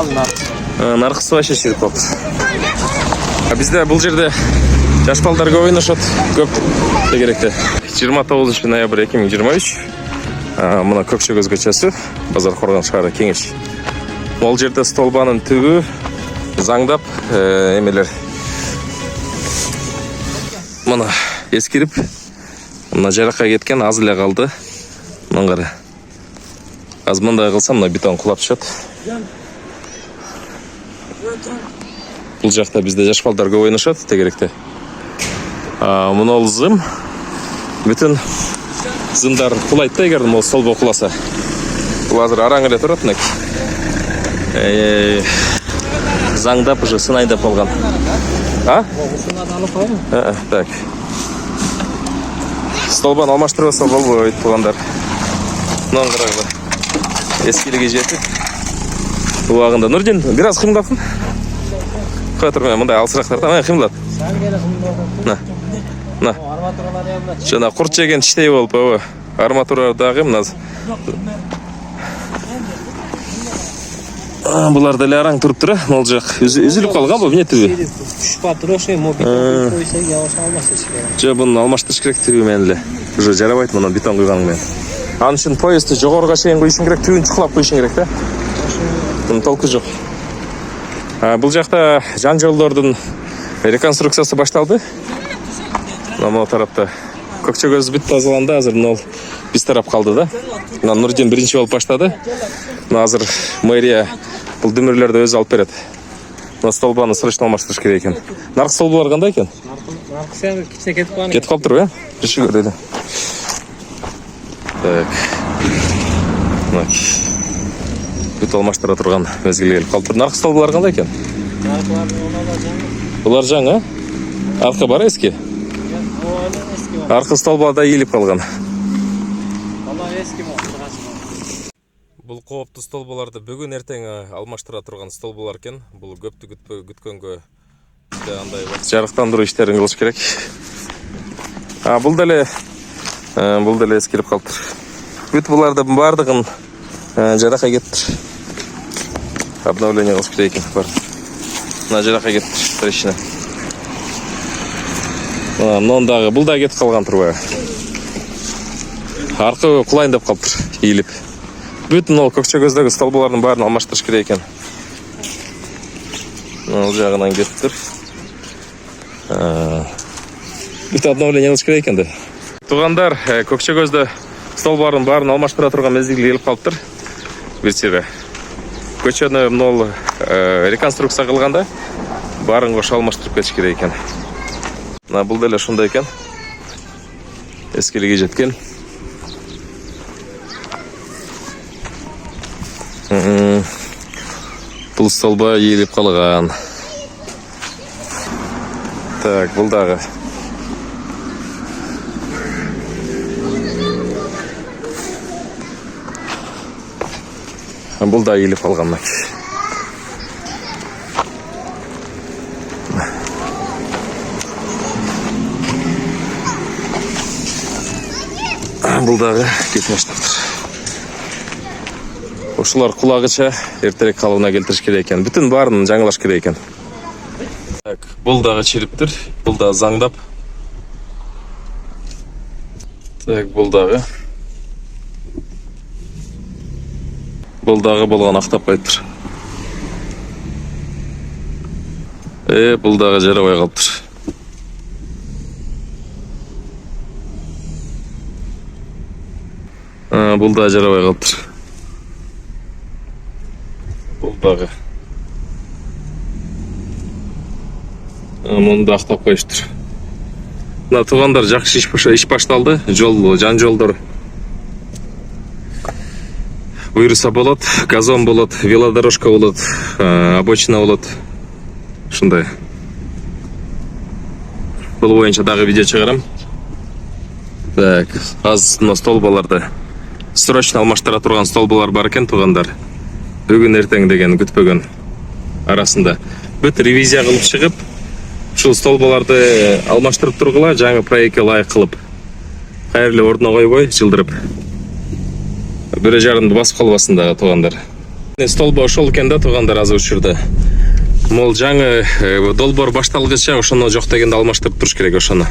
Нарқысы вообще ширик болып. Бізде бұл жерде жаш балдар көп ойнашады, көп керекті. 29 ноябрь 2023. Мұна Көкшекөз көшесі, базар қорған шары кеңеш. Ол жерде столбаның түгі заңдап емелер. Мұна ескеріп, мұна жараққа кеткен азылы қалды. Мұнғары. Аз мұндай қылсам, мұна бетон құлап түшеді. Бұл жақта бізде жаш балдар көп ойнашады, тегеректе. Мұны ол зым. Бүтін зымдар құлайды егердің ол столба құласа. Бұл азыр араңыры тұрады. Заңдап уже сынайдап болған. Так. Столбан алмаштырып сол бол өйтіп болғандар. Мұнан қарағыда. Ескеліге жетіп. Уағында. Нұрдин, біраз қимылдапсың? Қоя тұрмай, мұндай алсырақтардан қимылдап. На. Жаңа құрт жеген іштей болып, арматурадағы мұназ. Бұлар дәлі араң тұрып тұры, ол жақ үзіліп қалған бұл, не түбі? Жа бұның алмаштырыш керек түбі мәнілі. Уже жарабайды мұнан бетон қойғаның мен. Ан үшін поезді жоғырға шейін қойшын керек, түбін чықлап қойшын керек, да? Бұның толқы жоқ. Бұл жақта жан жолдардың реконструкциясы башталды. Бұл тарапта Көкшекөз бүт тазаланды, азыр ол біз тарап қалды да. Нұрден бірінші болып баштады. Азыр мэрия бұл дүмірлерді өзі алып береді. Столбаны сұрышын алмаштырыш керек екен. Нарқы столбалар қандай екен? Нарқысы кішіне кетіп қалған. Кетіп қалып тұр, бе? Жүрші көрдеді. Так. Бүт алмаштыра тұрған мезгілі келіп қалып тұр. Нарқы столбалар қандай екен? Бұлар жаңа? Арқы бар еске? Арқы столбада еліп қалған. Бұл қоопты столбаларды бүгін ертең алмаштыра тұрған столбалар екен. Бұл көпті күткенге жарықтандыру іштерін қылыш керек. Бұл дәлі ескеліп қалып тұр. Бүт бұларды бардығын жараққа кеттір. Обновление қылыш керек екен. Мына жараққа кеттір трещина. Мұндағы бұл да кетіп қалған тұр бай. Арқы құлайындап қалып тұр, иіліп. Бүтін ол Көкшекөздегі столбалардың барын алмаштырыш керек екен. Ол жағынан кетіп тұр. Бүт обновление қылыш керек екен. Туғандар, Көкшекөзді столбалардың барын алмаштыра тұрған мезгілі келіп қалып тұр. Берсері. Көшені ол реконструкция қылғанда барын қош алмаштырып кетіш керек екен. Бұл дәлі шында екен. Ескеліге жеткен. Бұл столба еліп қалған. Так, бұл дағы. Бұл да еліп қалған. Бұл дағы кетіне штаптыр. Ошылар құлағыча ертерек қалуына келтіріш керек екен. Бүтін барын жаңылаш керек екен. Бұл дағы черіптір. Бұл да заңдап. Бұл дағы. Бұл дағы болған ақтап қайттыр. Бұл дағы жарабай қалыптыр. Бұл да жарабай қалыптыр. Бұл дағы. Мұны да ақтап қойыштыр. Мына туғандар жақсы іш башталды. Жан жолдар. Бұйырса болады, газон болады, велодорожка болады, обочина болады. Шындай. Бұл бойынша дағы видео шығарам. Так, аз столбаларды срочно алмаштыра тұрған столбалар бар екен туғандар. Бүгін ертең деген күтпеген арасында. Бүт ревизия қылып шығып, шул столбаларды алмаштырып тұрғыла, жаңа проектке лайық қылып. Қайырлы ордына қойбой, жылдырып. Бір жарынды басып қалбасындағы туғандар. Столбо ошол экен да туугандар азыр учурда. Мол жаңы долбоор башталгыча ошону жок дегенде алмаштырып туруш керек ошону.